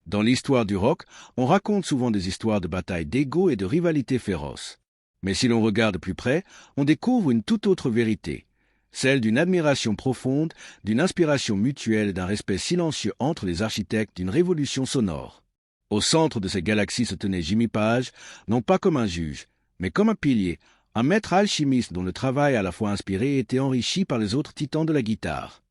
Dans l'histoire du rock, on raconte souvent des histoires de batailles d'ego et de rivalités féroces. Mais si l'on regarde de plus près, on découvre une toute autre vérité, celle d'une admiration profonde, d'une inspiration mutuelle et d'un respect silencieux entre les architectes d'une révolution sonore. Au centre de ces galaxies se tenait Jimmy Page, non pas comme un juge, mais comme un pilier, un maître alchimiste dont le travail à la fois inspiré et était enrichi par les autres titans de la guitare.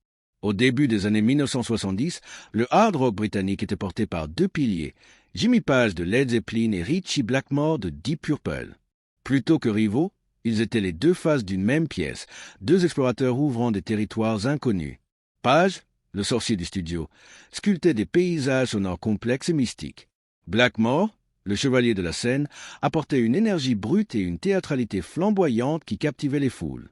Au début des années 1970, le hard rock britannique était porté par deux piliers, Jimmy Page de Led Zeppelin et Ritchie Blackmore de Deep Purple. Plutôt que rivaux, ils étaient les deux faces d'une même pièce, deux explorateurs ouvrant des territoires inconnus. Page, le sorcier du studio, sculptait des paysages sonores complexes et mystiques. Blackmore, le chevalier de la scène, apportait une énergie brute et une théâtralité flamboyante qui captivaient les foules.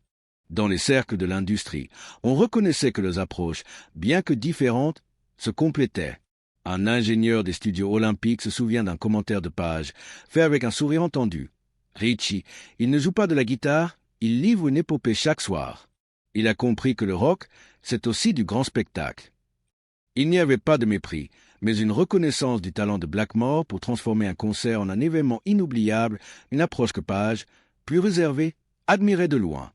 Dans les cercles de l'industrie, on reconnaissait que leurs approches, bien que différentes, se complétaient. Un ingénieur des studios olympiques se souvient d'un commentaire de Page, fait avec un sourire entendu. Ritchie, il ne joue pas de la guitare, il livre une épopée chaque soir. Il a compris que le rock, c'est aussi du grand spectacle. Il n'y avait pas de mépris, mais une reconnaissance du talent de Blackmore pour transformer un concert en un événement inoubliable, une approche que Page, plus réservée, admirait de loin.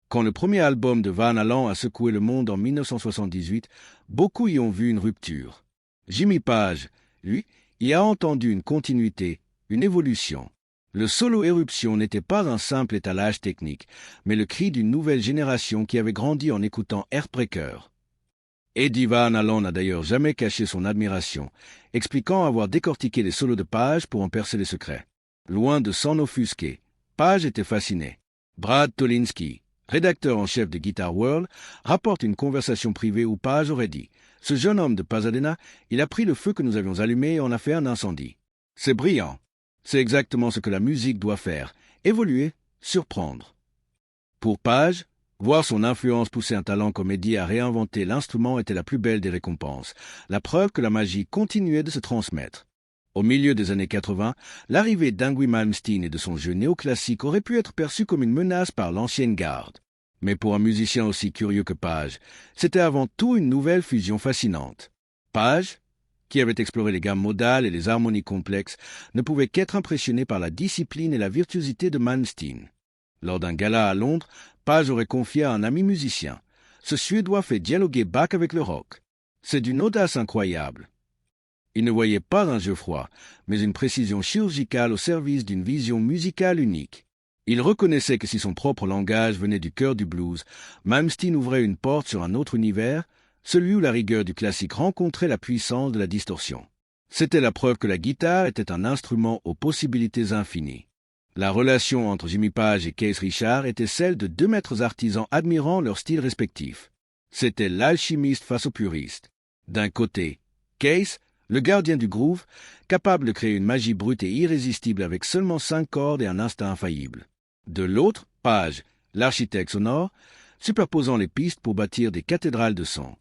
Quand le premier album de Van Halen a secoué le monde en 1978, beaucoup y ont vu une rupture. Jimmy Page, lui, y a entendu une continuité, une évolution. Le solo éruption n'était pas un simple étalage technique, mais le cri d'une nouvelle génération qui avait grandi en écoutant Heartbreaker. Eddie Van Halen n'a d'ailleurs jamais caché son admiration, expliquant avoir décortiqué les solos de Page pour en percer les secrets. Loin de s'en offusquer, Page était fasciné. Brad Tolinski, rédacteur en chef de Guitar World, rapporte une conversation privée où Page aurait dit « Ce jeune homme de Pasadena, il a pris le feu que nous avions allumé et en a fait un incendie. C'est brillant. C'est exactement ce que la musique doit faire, évoluer, surprendre. » Pour Page, voir son influence pousser un talent comme Eddie à réinventer l'instrument était la plus belle des récompenses, la preuve que la magie continuait de se transmettre. Au milieu des années 80, l'arrivée d'Yngwie Malmsteen et de son jeu néoclassique aurait pu être perçue comme une menace par l'ancienne garde. Mais pour un musicien aussi curieux que Page, c'était avant tout une nouvelle fusion fascinante. Page, qui avait exploré les gammes modales et les harmonies complexes, ne pouvait qu'être impressionné par la discipline et la virtuosité de Malmsteen. Lors d'un gala à Londres, Page aurait confié à un ami musicien « Ce Suédois fait dialoguer Bach avec le rock. C'est d'une audace incroyable. » Il ne voyait pas un jeu froid, mais une précision chirurgicale au service d'une vision musicale unique. Il reconnaissait que si son propre langage venait du cœur du blues, Malmsteen ouvrait une porte sur un autre univers, celui où la rigueur du classique rencontrait la puissance de la distorsion. C'était la preuve que la guitare était un instrument aux possibilités infinies. La relation entre Jimmy Page et Keith Richards était celle de deux maîtres artisans admirant leur style respectif. C'était l'alchimiste face au puriste. D'un côté, Keith, le gardien du groove, capable de créer une magie brute et irrésistible avec seulement 5 cordes et un instinct infaillible. De l'autre, Page, l'architecte sonore, superposant les pistes pour bâtir des cathédrales de son.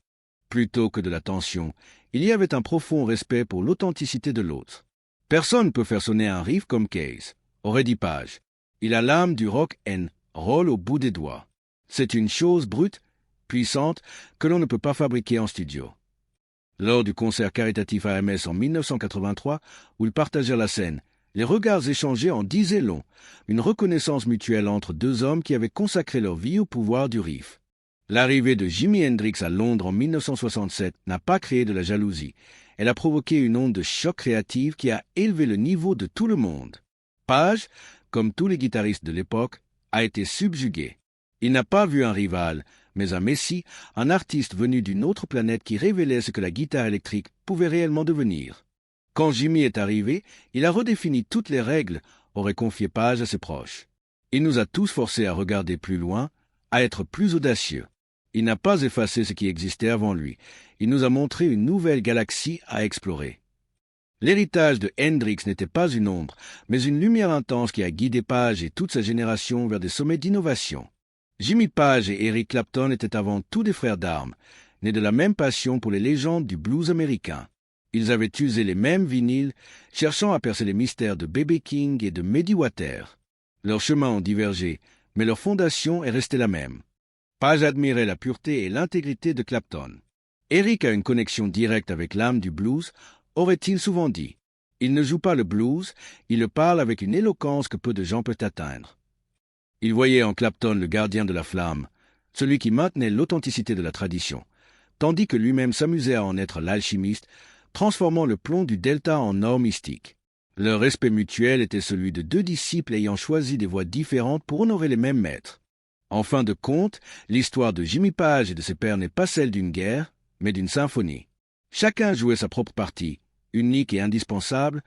Plutôt que de la tension, il y avait un profond respect pour l'authenticité de l'autre. Personne ne peut faire sonner un riff comme Keith, aurait dit Page. Il a l'âme du rock and roll au bout des doigts. C'est une chose brute, puissante, que l'on ne peut pas fabriquer en studio. Lors du concert caritatif AMS en 1983, où ils partagèrent la scène, les regards échangés en disaient long, une reconnaissance mutuelle entre deux hommes qui avaient consacré leur vie au pouvoir du riff. L'arrivée de Jimi Hendrix à Londres en 1967 n'a pas créé de la jalousie. Elle a provoqué une onde de choc créative qui a élevé le niveau de tout le monde. Page, comme tous les guitaristes de l'époque, a été subjugué. Il n'a pas vu un rival, mais un messie, un artiste venu d'une autre planète qui révélait ce que la guitare électrique pouvait réellement devenir. Quand Jimmy est arrivé, il a redéfini toutes les règles, aurait confié Page à ses proches. Il nous a tous forcés à regarder plus loin, à être plus audacieux. Il n'a pas effacé ce qui existait avant lui. Il nous a montré une nouvelle galaxie à explorer. L'héritage de Hendrix n'était pas une ombre, mais une lumière intense qui a guidé Page et toute sa génération vers des sommets d'innovation. Jimmy Page et Eric Clapton étaient avant tout des frères d'armes, nés de la même passion pour les légendes du blues américain. Ils avaient usé les mêmes vinyles, cherchant à percer les mystères de B.B. King et de Muddy Waters. Leurs chemins ont divergé, mais leur fondation est restée la même. Page admirait la pureté et l'intégrité de Clapton. Eric a une connexion directe avec l'âme du blues, aurait-il souvent dit. Il ne joue pas le blues, il le parle avec une éloquence que peu de gens peuvent atteindre. Il voyait en Clapton le gardien de la flamme, celui qui maintenait l'authenticité de la tradition, tandis que lui-même s'amusait à en être l'alchimiste, transformant le plomb du delta en or mystique. Leur respect mutuel était celui de deux disciples ayant choisi des voies différentes pour honorer les mêmes maîtres. En fin de compte, l'histoire de Jimmy Page et de ses pairs n'est pas celle d'une guerre, mais d'une symphonie. Chacun jouait sa propre partie, unique et indispensable,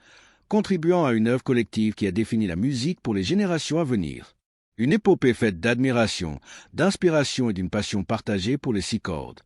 contribuant à une œuvre collective qui a défini la musique pour les générations à venir. Une épopée faite d'admiration, d'inspiration et d'une passion partagée pour les six cordes.